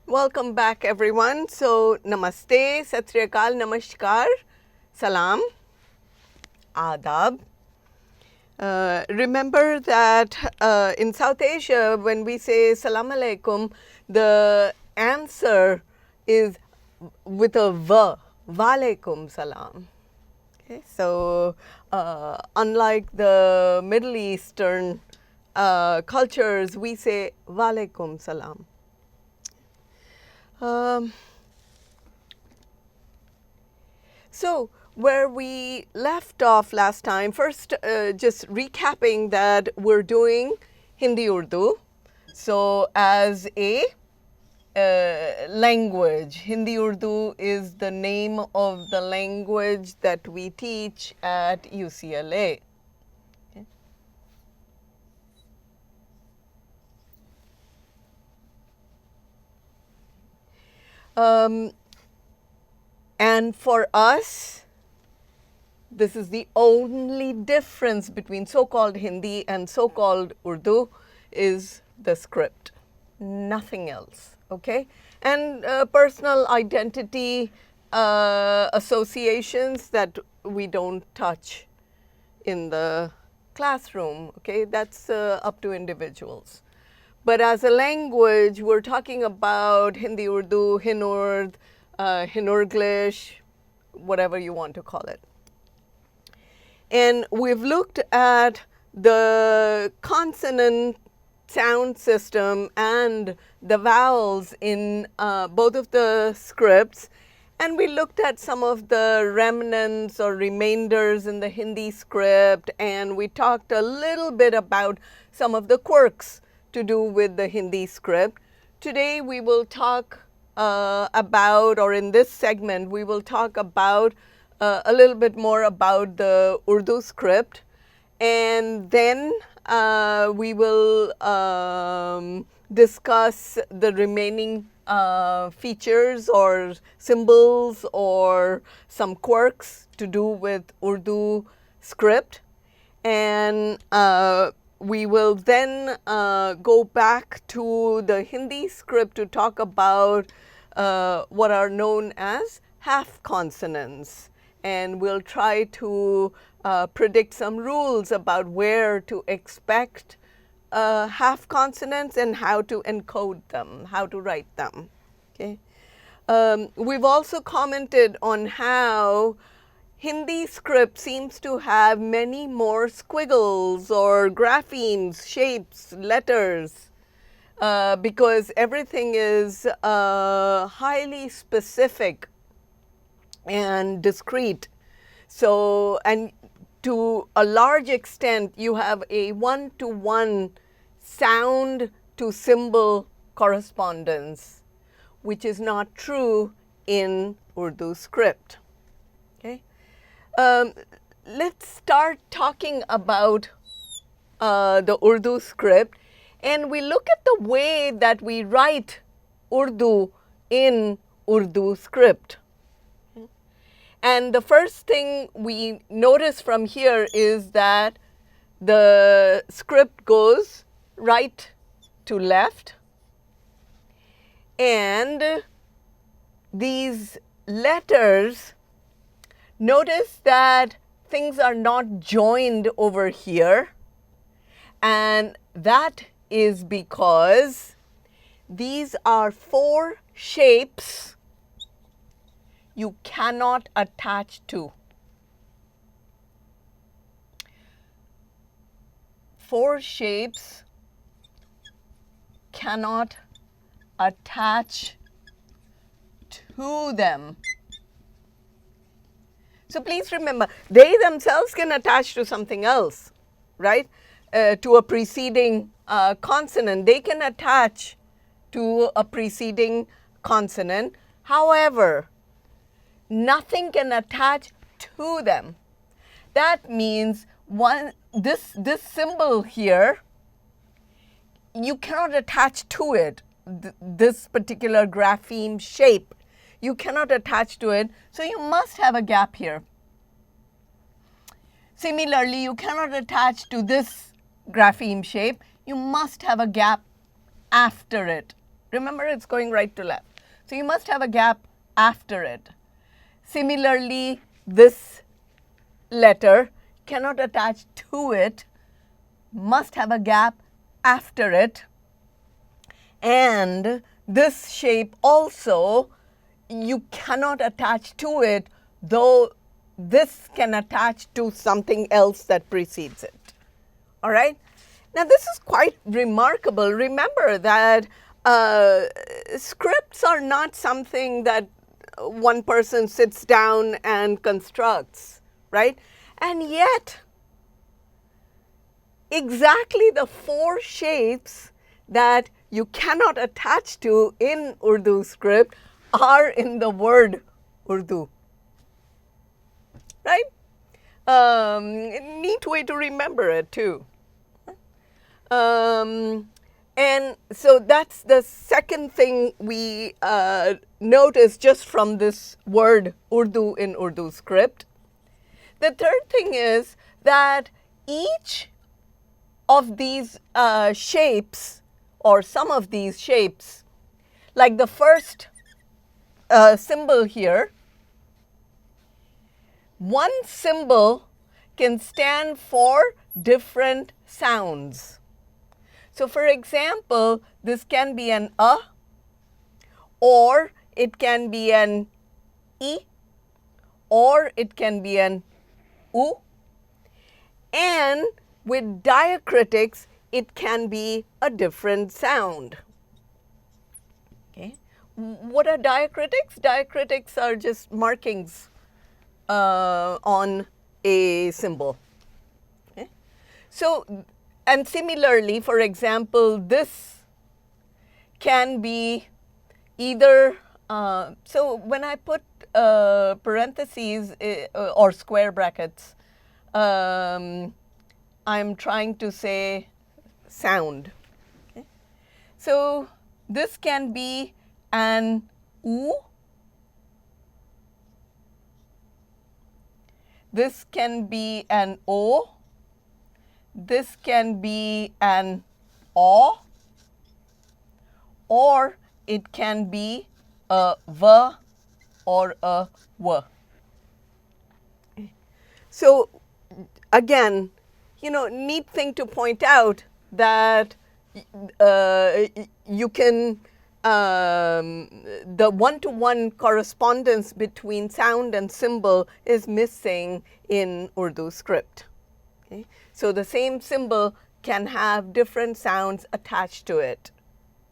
Welcome back, everyone. So, namaste, sat sri akal, namaskar, salam, adab. Remember that in South Asia, when we say salam alaikum, the answer is with a v, walaikum salam. Okay, so unlike the Middle Eastern cultures, we say walaikum salam. So, where we left off last time, first just recapping that we're doing Hindi-Urdu. So, as a language, Hindi-Urdu is the name of the language that we teach at UCLA. Okay. And for us, this is the only difference between so-called Hindi and so-called Urdu is the script, nothing else, okay? And personal identity associations that we don't touch in the classroom, okay? That's up to individuals. But as a language, we're talking about Hindi-Urdu, Hin-Urd, Hin-Urglish, whatever you want to call it. And we've looked at the consonant sound system and the vowels in both of the scripts. And we looked at some of the remnants or remainders in the Hindi script. And we talked a little bit about some of the quirks to do with the Hindi script. Today we will talk about, or in this segment, we will talk about a little bit more about the Urdu script, and then we will discuss the remaining features or symbols or some quirks to do with Urdu script. And we will then go back to the Hindi script to talk about what are known as half consonants. And we'll try to predict some rules about where to expect half consonants and how to encode them, how to write them. Okay. We've also commented on how Hindi script seems to have many more squiggles or graphemes, shapes, letters, because everything is highly specific and discrete. So, and to a large extent, you have a one-to-one sound to symbol correspondence, which is not true in Urdu script. Okay. Let's start talking about the Urdu script, and we look at the way that we write Urdu in Urdu script. And the first thing we notice from here is that the script goes right to left, and these letters, notice that things are not joined over here, and that is because these are four shapes you cannot attach to. Four shapes cannot attach to them. So please remember, they themselves can attach to something else, right? To a preceding consonant. They can attach to a preceding consonant. However, nothing can attach to them. That means this symbol here, you cannot attach to it, this particular grapheme shape. You cannot attach to it, so you must have a gap here. Similarly, you cannot attach to this grapheme shape. You must have a gap after it. Remember, it's going right to left. So you must have a gap after it. Similarly, this letter cannot attach to it, must have a gap after it. And this shape also, you cannot attach to it, though this can attach to something else that precedes it. All right? Now, this is quite remarkable. Remember that scripts are not something that one person sits down and constructs, right? And yet, exactly the 4 shapes that you cannot attach to in Urdu script are in the word Urdu, right? Neat way to remember it too. And so that's the second thing we notice just from this word Urdu in Urdu script. The third thing is that each of these shapes, or some of these shapes, like the first symbol here, one symbol can stand for different sounds. So for example, this can be an A, or it can be an E, or it can be an U, and with diacritics, it can be a different sound. Okay. What are diacritics? Diacritics are just markings on a symbol. Okay. So, and similarly, for example, this can be either, so when I put parentheses or square brackets, I'm trying to say sound. Okay. So this can be an U, this can be an O, this can be an O, or it can be a V or a W. So again, you know, neat thing to point out that you can, the one-to-one correspondence between sound and symbol is missing in Urdu script. Okay? So the same symbol can have different sounds attached to it.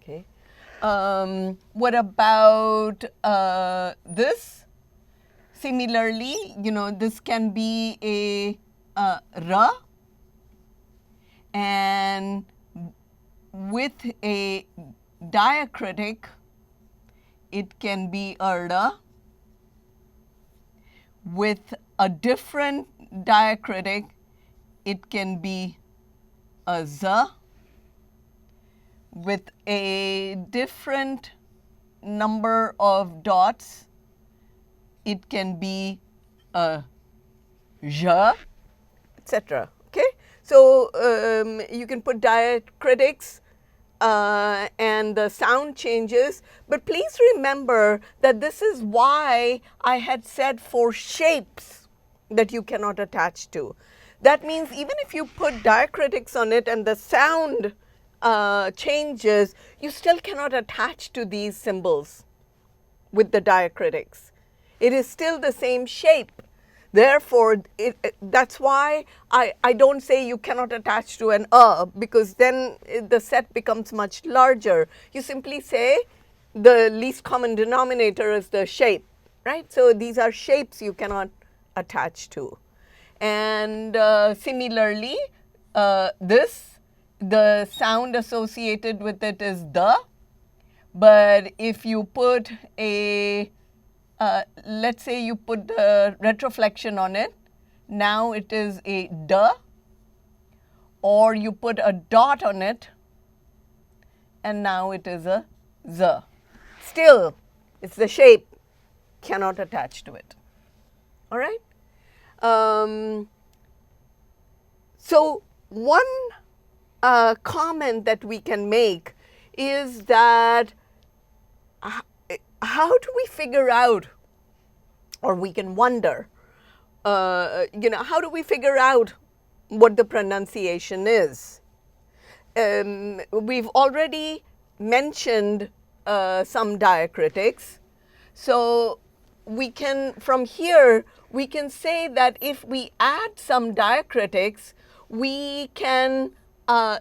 Okay? What about this? Similarly, you know, this can be a ra, and with a diacritic, it can be a ra. With a different diacritic, it can be a za. With a different number of dots, it can be a ja, etc. Okay, so you can put diacritics and the sound changes, but please remember that this is why I had said for shapes that you cannot attach to. That means even if you put diacritics on it and the sound changes, you still cannot attach to these symbols with the diacritics. It is still the same shape. Therefore, that's why I don't say you cannot attach to an because then the set becomes much larger. You simply say the least common denominator is the shape, right? So these are shapes you cannot attach to. And similarly, the sound associated with it is the, but if you put a let's say you put the retroflexion on it, now it is a da, or you put a dot on it, and now it is a z. Still, it's the shape, cannot attach to it. All right? So one comment that we can make is that how do we figure out, or we can wonder, how do we figure out what the pronunciation is? We've already mentioned some diacritics. So we can, from here, we can say that if we add some diacritics, we can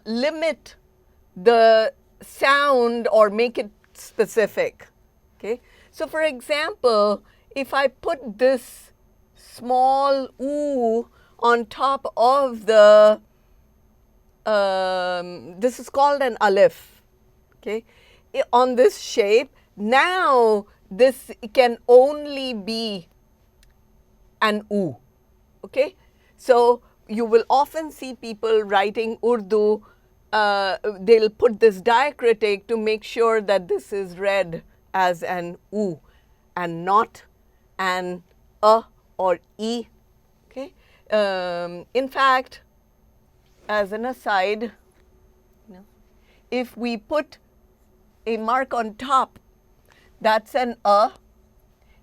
limit the sound or make it specific. Okay? So for example, if I put this small oo on top of the, this is called an alif, okay, on this shape, now this can only be an oo, okay. So you will often see people writing Urdu, they'll put this diacritic to make sure that this is read as an oo and not an or e, okay. In fact, as an aside, if we put a mark on top, that's an a.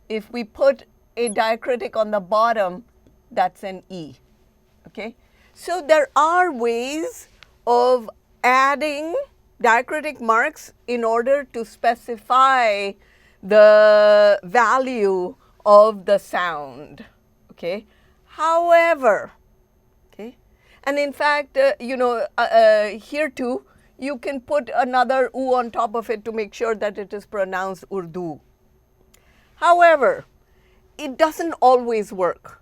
If we put a diacritic on the bottom, that's an e, okay. So there are ways of adding diacritic marks in order to specify the value of the sound, okay. However, okay, and in fact, here too, you can put another oo on top of it to make sure that it is pronounced Urdu. However, it doesn't always work.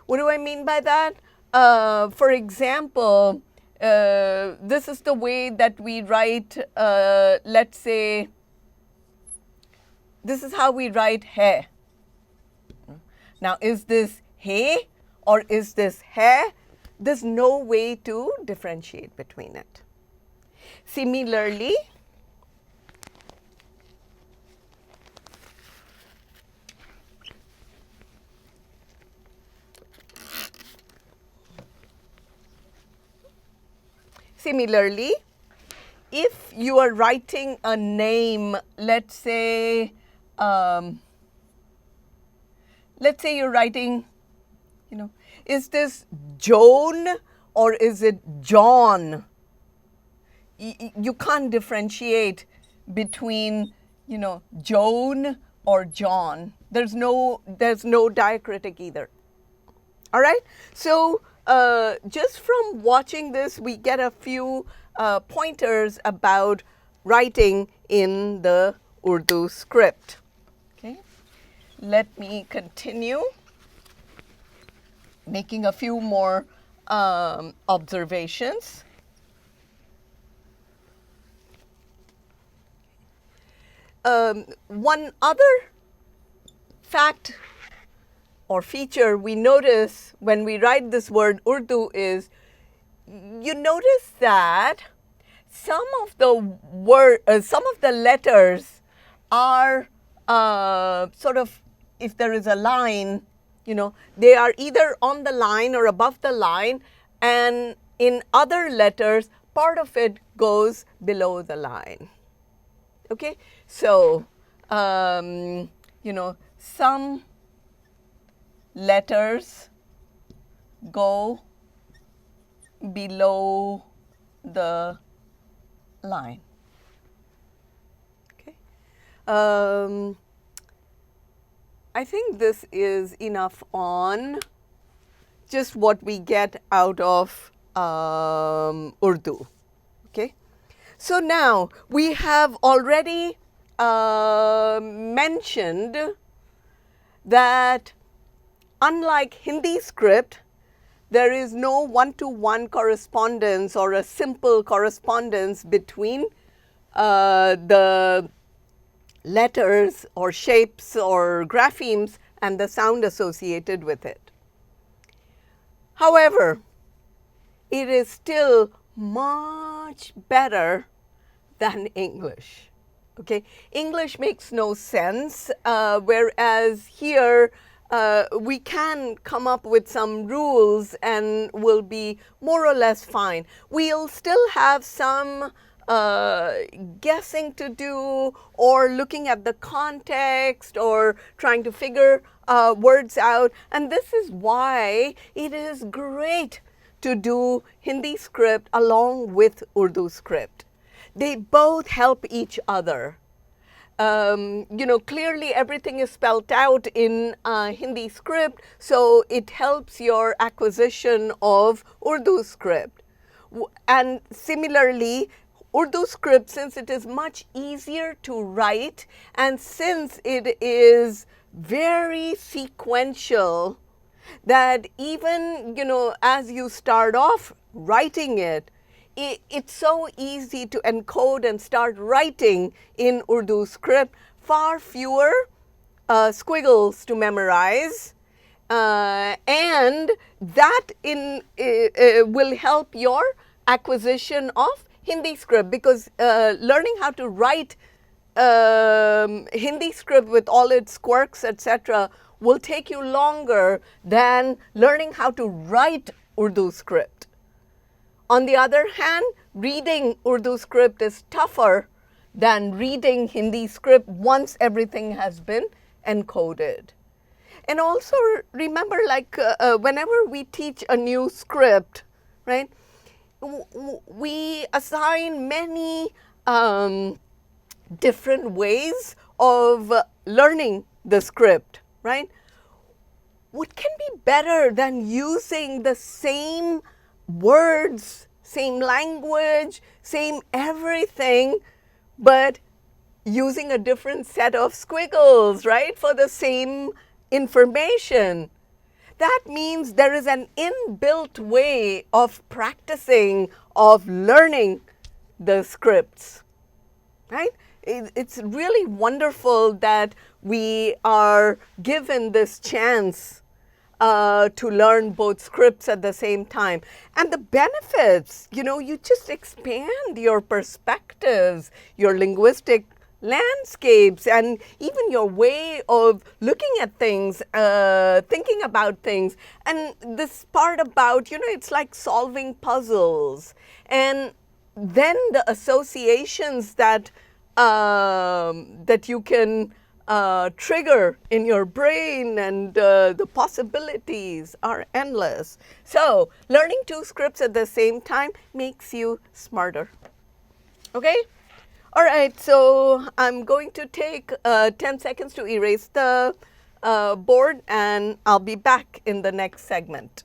What do I mean by that? For example, this is the way that we write, let's say, this is how we write hai. Now, is this hey or is this hai? There's no way to differentiate between it. Similarly, if you are writing a name, let's say you're writing, is this Joan or is it John? You can't differentiate between, Joan or John. There's no diacritic either. All right. So just from watching this, we get a few pointers about writing in the Urdu script. Okay. Let me continue making a few more observations. One other fact or feature we notice when we write this word Urdu is, you notice that some of the letters are sort of, if there is a line, they are either on the line or above the line, and in other letters, part of it goes below the line. Okay, so some letters go below the line. Okay, I think this is enough on just what we get out of Urdu. Okay. So now we have already mentioned that unlike Hindi script, there is no one-to-one correspondence or a simple correspondence between the letters or shapes or graphemes and the sound associated with it. However, it is still much better than English. Okay, English makes no sense, whereas here we can come up with some rules and will be more or less fine. We'll still have some guessing to do, or looking at the context, or trying to figure words out. And this is why it is great to do Hindi script along with Urdu script. They both help each other. Clearly everything is spelled out in Hindi script, so it helps your acquisition of Urdu script. And similarly, Urdu script, since it is much easier to write, and since it is very sequential, that even, as you start off writing it, it's so easy to encode and start writing in Urdu script. Far fewer squiggles to memorize, and that will help your acquisition of Hindi script, because learning how to write Hindi script with all its quirks, etc., will take you longer than learning how to write Urdu script. On the other hand, reading Urdu script is tougher than reading Hindi script once everything has been encoded. And also remember, like whenever we teach a new script, right, we assign many different ways of learning the script, right? What can be better than using the same words, same language, same everything, but using a different set of squiggles, right, for the same information? That means there is an inbuilt way of practicing, of learning the scripts, right? It's really wonderful that we are given this chance to learn both scripts at the same time. And the benefits, you just expand your perspectives, your linguistic landscapes, and even your way of looking at things, thinking about things. And this part about, it's like solving puzzles. And then the associations that you can trigger in your brain, and the possibilities are endless. So learning two scripts at the same time makes you smarter. Okay? All right, so I'm going to take 10 seconds to erase the board, and I'll be back in the next segment.